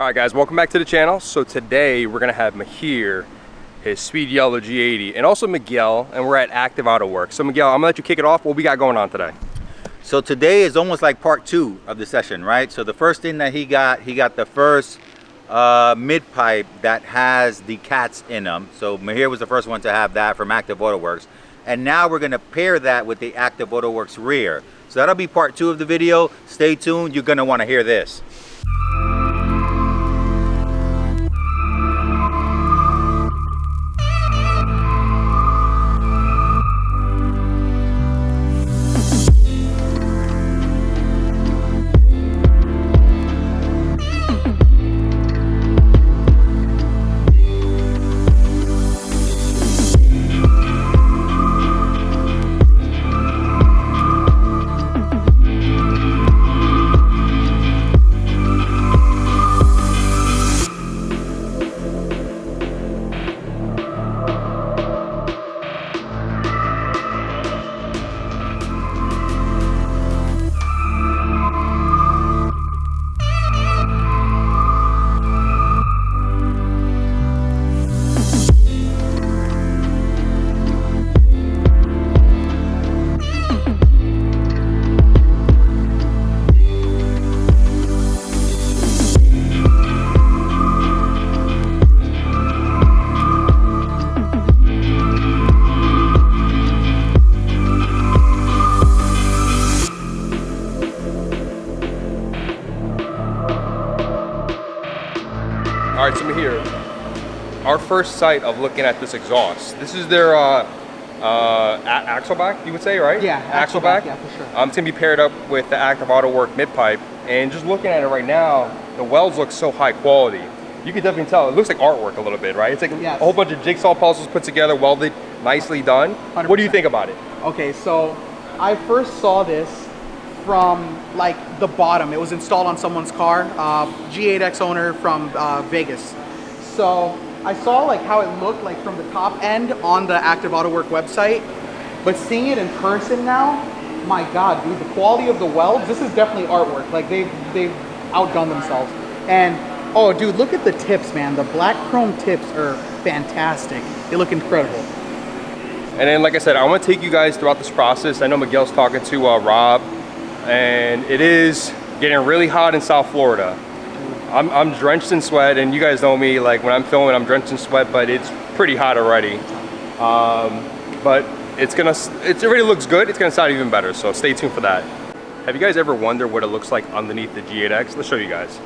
Alright guys, welcome back to the channel. So today we're going to have Mihir, his sweet yellow G80, and also Miguel, and we're at Active Autowerke. So Miguel, I'm going to let you kick it off. What we got going on today? So today is almost like part two of the session, right? So the first thing that he got the first mid-pipe that has the cats in them. So Mihir was the first one to have that from Active Autowerke. And now we're going to pair that with the Active Autowerke rear. So that'll be part two of the video. Stay tuned. You're going to want to hear this. All right, so Mihir, our first sight of looking at this exhaust. This is their axle back, you would say, right? Yeah, axle back. Yeah, for sure. It's gonna be paired up with the Active Autowerke mid pipe, and just looking at it right now, the welds look so high quality. You can definitely tell. It looks like artwork a little bit, right? It's like a whole bunch of jigsaw puzzles put together, welded, nicely done. 100%. What do you think about it? Okay, so I first saw this from like the bottom. It was installed on someone's car, G80 owner from Vegas. So I saw like how it looked like from the top end on the Active Autowerke website, but seeing it in person now, my God, dude, the quality of the welds, this is definitely artwork. Like they've outdone themselves. And oh dude, look at the tips, man. The black chrome tips are fantastic. They look incredible. And then, like I said, I want to take you guys throughout this process. I know Miguel's talking to Rob, and it is getting really hot in South Florida. I'm drenched in sweat, and you guys know me, like when I'm filming, I'm drenched in sweat, but it's pretty hot already. But it already looks good. It's gonna sound even better, so stay tuned for that. Have you guys ever wondered what it looks like underneath the G80? Let's show you guys.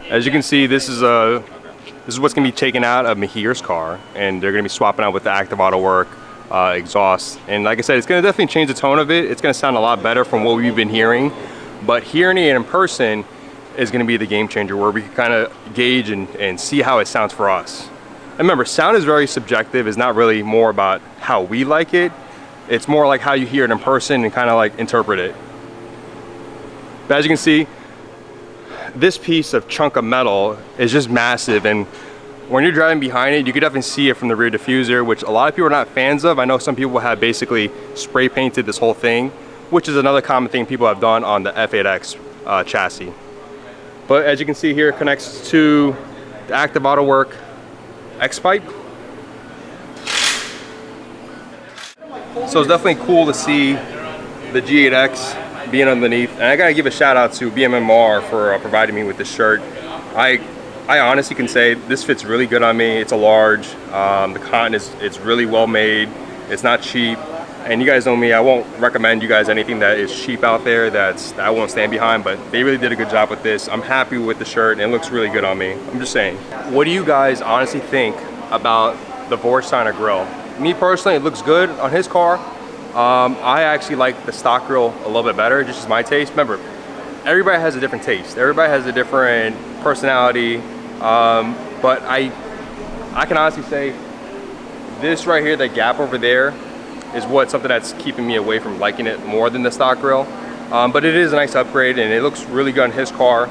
As you can see, this is what's gonna be taken out of Mihir's car, and they're gonna be swapping out with the Active Autowerke exhaust. And like I said, it's gonna definitely change the tone of it. It's gonna sound a lot better from what we've been hearing, but hearing it in person is gonna be the game changer, where we can kind of gauge and see how it sounds for us. And remember, sound is very subjective. It's not really more about how we like it. It's more like how you hear it in person and kind of like interpret it. But as you can see, this piece of chunk of metal is just massive, and when you're driving behind it, you can definitely see it from the rear diffuser, which a lot of people are not fans of. I know some people have basically spray painted this whole thing, which is another common thing people have done on the F8X chassis. But as you can see here, it connects to the Active Autowerke X pipe. So it's definitely cool to see the G8X being underneath, and I gotta give a shout out to BMMR for providing me with this shirt. I honestly can say this fits really good on me. It's a large. The cotton it's really well made. It's not cheap, and you guys know me. I won't recommend you guys anything that is cheap out there that I won't stand behind. But they really did a good job with this. I'm happy with the shirt, and it looks really good on me. I'm just saying. What do you guys honestly think about the Vorsteiner grill? Me personally, it looks good on his car. I actually like the stock grill a little bit better, just as my taste. Remember, everybody has a different taste. Everybody has a different personality. But I can honestly say this right here, the gap over there, is something that's keeping me away from liking it more than the stock grill. But it is a nice upgrade, and it looks really good on his car.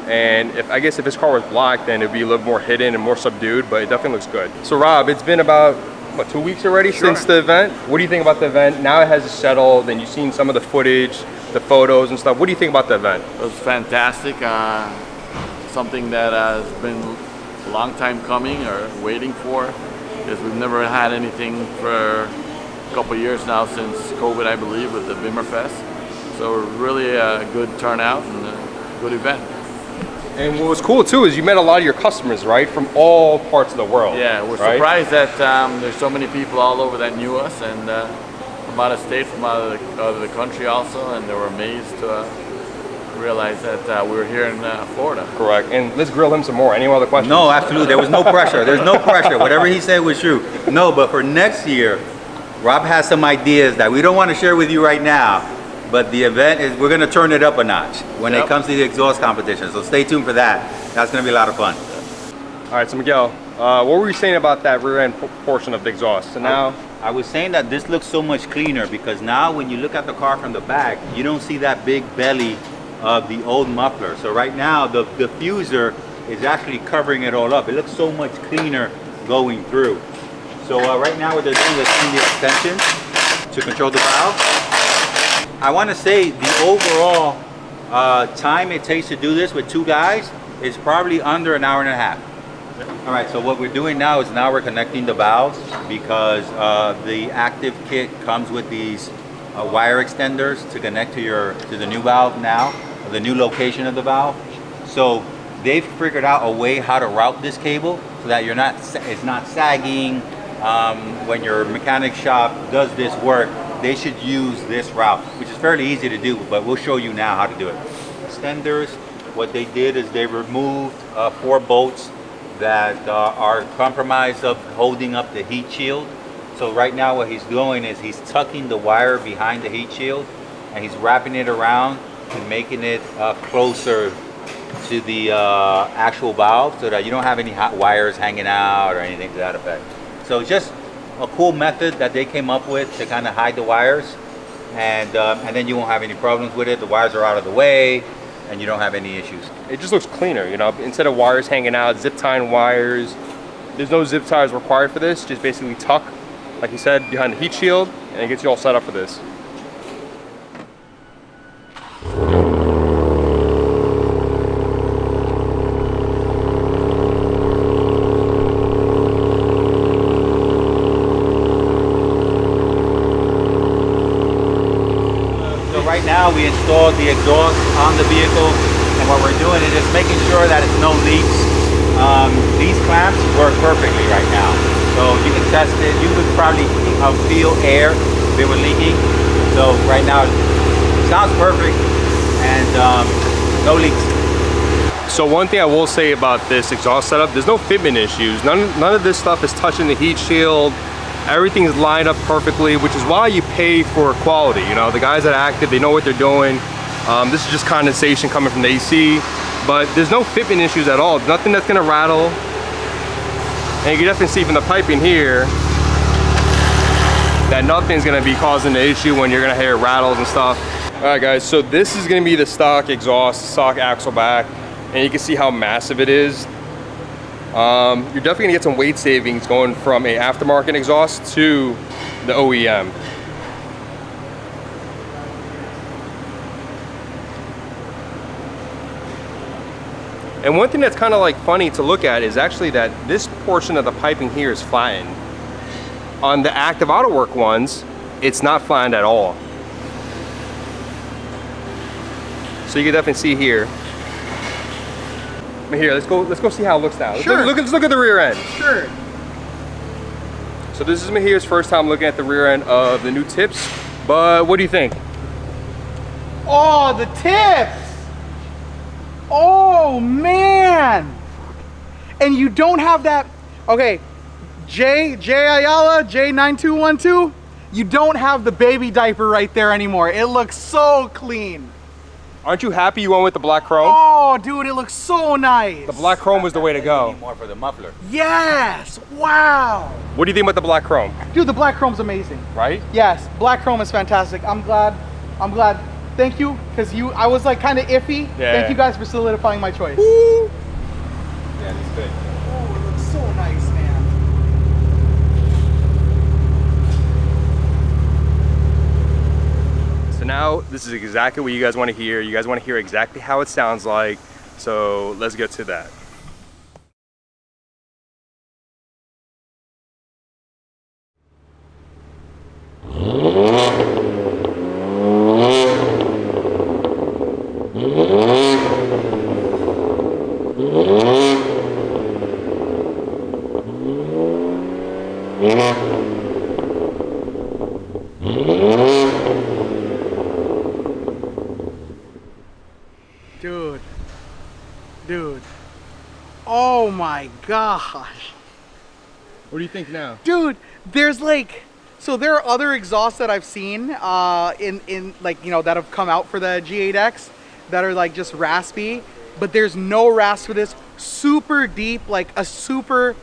And I guess if his car was black, then it'd be a little more hidden and more subdued, but it definitely looks good. So Rob, it's been about, what, 2 weeks already since the event? What do you think about the event? Now it has settled and you've seen some of the footage, the photos and stuff. What do you think about the event? It was fantastic. Something that has been a long time coming or waiting for, because we've never had anything for a couple of years now since COVID, I believe, with the Bimmer Fest. So really a good turnout and a good event. And what was cool too is you met a lot of your customers, right? From all parts of the world. Yeah, we're surprised that there's so many people all over that knew us, and from out of state, from out of the country also, and they were amazed to realize that we were here in Florida. Correct. And let's grill him some more. Any other questions? No, absolutely. There was no pressure. There's no pressure. Whatever he said was true. No, but for next year, Rob has some ideas that we don't want to share with you right now. But the event is, we're going to turn it up a notch when it comes to the exhaust competition. So stay tuned for that. That's going to be a lot of fun. All right, so Miguel, what were you saying about that rear end portion of the exhaust? So now, I was saying that this looks so much cleaner because now when you look at the car from the back, you don't see that big belly of the old muffler. So right now the diffuser is actually covering it all up. It looks so much cleaner going through. So right now what they're doing is in the extension to control the valve. I want to say the overall time it takes to do this with two guys is probably under an hour and a half. All right, so what we're doing now is now we're connecting the valves because the Active kit comes with these wire extenders to connect to the new valve now, the new location of the valve. So they've figured out a way how to route this cable so that it's not sagging. When your mechanic shop does this work, they should use this route, which is fairly easy to do, but we'll show you now how to do it. Extenders, what they did is they removed 4 bolts that are compromised of holding up the heat shield. So right now what he's doing is he's tucking the wire behind the heat shield and he's wrapping it around and making it closer to the actual valve so that you don't have any hot wires hanging out or anything to that effect. So just a cool method that they came up with to kind of hide the wires, and then you won't have any problems with it. The wires are out of the way and you don't have any issues. it just looks cleaner, you know, instead of wires hanging out, zip tying wires. There's no zip ties required for this, just basically tuck, like you said, behind the heat shield, and it gets you all set up for this. Right now we installed the exhaust on the vehicle, and what we're doing is just making sure that it's no leaks. These clamps work perfectly right now, so you can test it. You could probably feel air if it were leaking. So right now it sounds perfect, and no leaks. So one thing I will say about this exhaust setup, there's no fitment issues. None of this stuff is touching the heat shield. Everything's lined up perfectly, which is why you pay for quality. You know, the guys at Active, they know what they're doing. This is just condensation coming from the AC, but there's no fitment issues at all. Nothing that's gonna rattle. And you can definitely see from the piping here that nothing's gonna be causing the issue when you're gonna hear rattles and stuff. All right guys, so this is gonna be the stock exhaust, stock axle back, and you can see how massive it is. You're definitely gonna get some weight savings going from a aftermarket exhaust to the OEM. And one thing that's kind of like funny to look at is actually that this portion of the piping here is flattened. On the Active Autowerke ones, it's not flattened at all. So you can definitely see here. Here, let's go see how it looks now. Sure. Let's look at the rear end. Sure. So this is Mihir's first time looking at the rear end of the new tips, but what do you think? Oh, the tips! Oh man! And you don't have that. Okay, J Ayala, J9212. You don't have the baby diaper right there anymore. It looks so clean. Aren't you happy you went with the black chrome? Oh, dude, it looks so nice. The black chrome was the way to go. More for the muffler. Yes! Wow! What do you think about the black chrome? Dude, the black chrome's amazing. Right? Yes, black chrome is fantastic. I'm glad Thank you, because I was like kind of iffy. Yeah. Thank you guys for solidifying my choice. Yeah, that's good. Oh, it looks so nice, man. So now this is exactly what you guys want to hear. You guys want to hear exactly how it sounds like. So let's get to that. Dude. Oh my gosh. What do you think now? Dude, there's like, so there are other exhausts that I've seen in like, you know, that have come out for the G8X that are like just raspy, but there's no rasp for this. Super deep, like a super,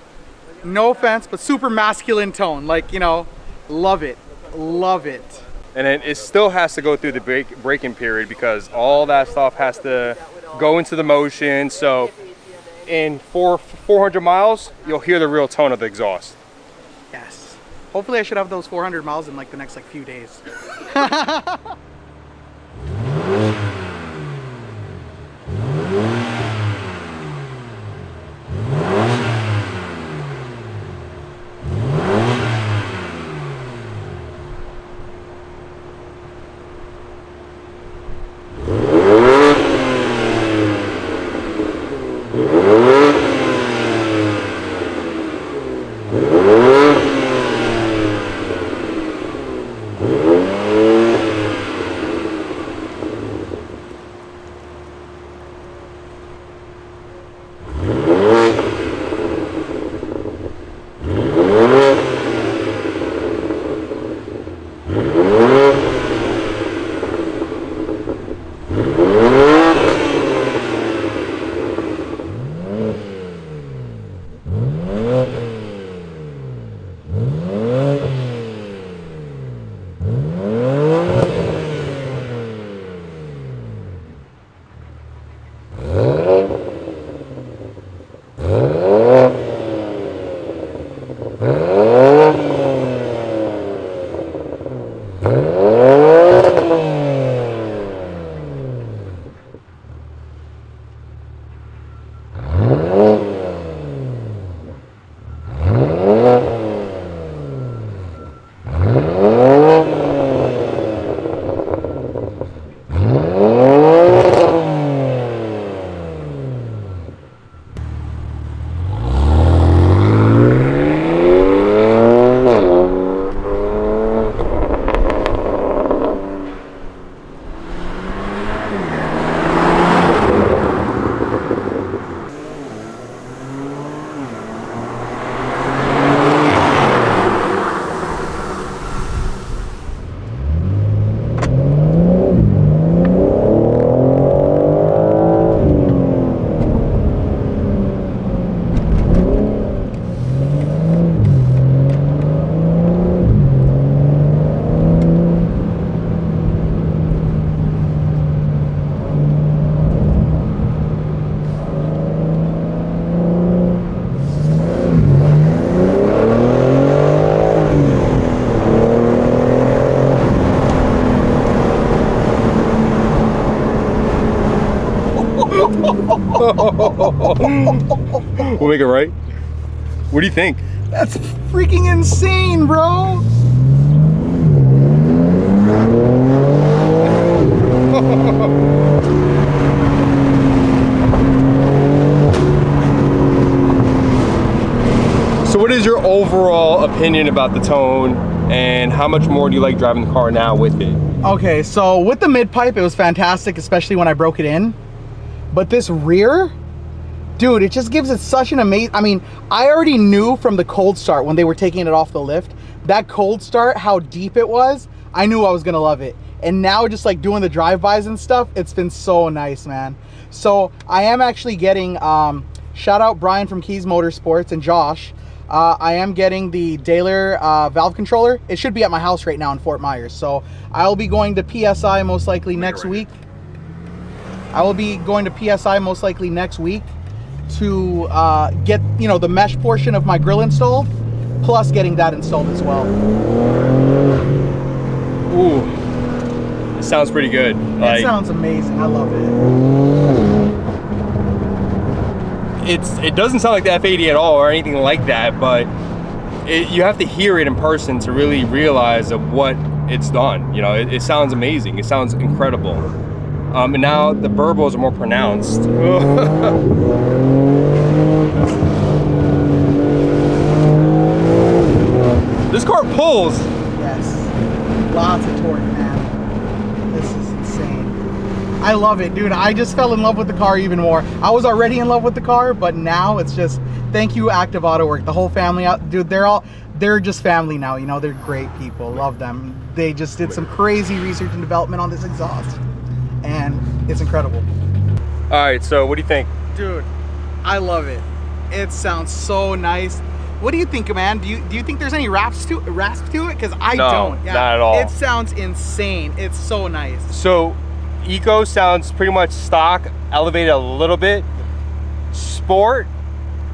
no offense, but super masculine tone. Like, you know, love it. Love it. And then it still has to go through the braking period because all that stuff has to go into the motion. So in 400 miles, you'll hear the real tone of the exhaust. Yes. Hopefully I should have those 400 miles in like the next like few days. We'll make it right. What do you think? That's freaking insane, bro. So what is your overall opinion about the tone and how much more do you like driving the car now with it? Okay, so with the mid pipe, it was fantastic, especially when I broke it in. But this rear, dude, it just gives it such an amazing, I mean, I already knew from the cold start when they were taking it off the lift, that cold start, how deep it was, I knew I was gonna love it. And now just like doing the drive-bys and stuff, it's been so nice, man. So I am actually getting, shout out Brian from Keys Motorsports and Josh. I am getting the Daler valve controller. It should be at my house right now in Fort Myers. So I'll be going to PSI most likely next week. I will be going to PSI most likely next week to get, you know, the mesh portion of my grill installed, plus getting that installed as well. Ooh, it sounds pretty good. It sounds amazing. I love it. It doesn't sound like the F80 at all or anything like that, but you have to hear it in person to really realize of what it's done. You know, it sounds amazing. It sounds incredible. And now the burbles are more pronounced. This car pulls. Yes, lots of torque, man. This is insane. I love it, dude. I just fell in love with the car even more. I was already in love with the car, but now it's just, thank you, Active Autowerke. The whole family out, dude, they're just family now, you know. They're great people. Love them. They just did some crazy research and development on this exhaust, and it's incredible. All right, so what do you think? Dude, I love it. It sounds so nice. What do you think, man? Do you think there's any rasp to it? Because I don't. Yeah, not at all. It sounds insane. It's so nice. So, Eco sounds pretty much stock, elevated a little bit. Sport,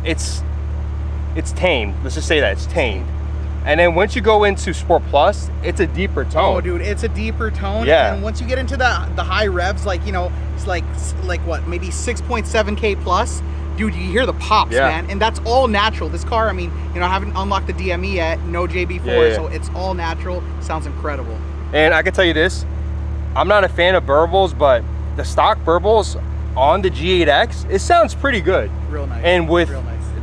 it's tamed. Let's just say that it's tamed. And then once you go into Sport Plus, it's a deeper tone. Oh, dude, it's a deeper tone. Yeah. And once you get into the high revs, like, you know, it's like what, maybe 6.7K plus. Dude, you hear the pops, man, and that's all natural. This car, I mean, you know, I haven't unlocked the DME yet, no JB4, so it's all natural. Sounds incredible. And I can tell you this, I'm not a fan of burbles, but the stock burbles on the G8X, it sounds pretty good. Real nice. And with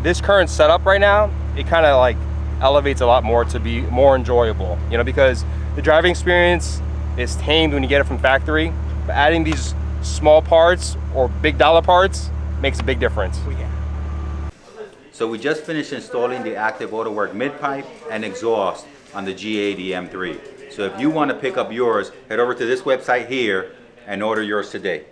this current setup right now, it kind of like elevates a lot more to be more enjoyable, you know, because the driving experience is tamed when you get it from factory, but adding these small parts or big dollar parts makes a big difference. So we just finished installing the Active Autowerke mid-pipe and exhaust on the G80 M3. So if you want to pick up yours, head over to this website here and order yours today.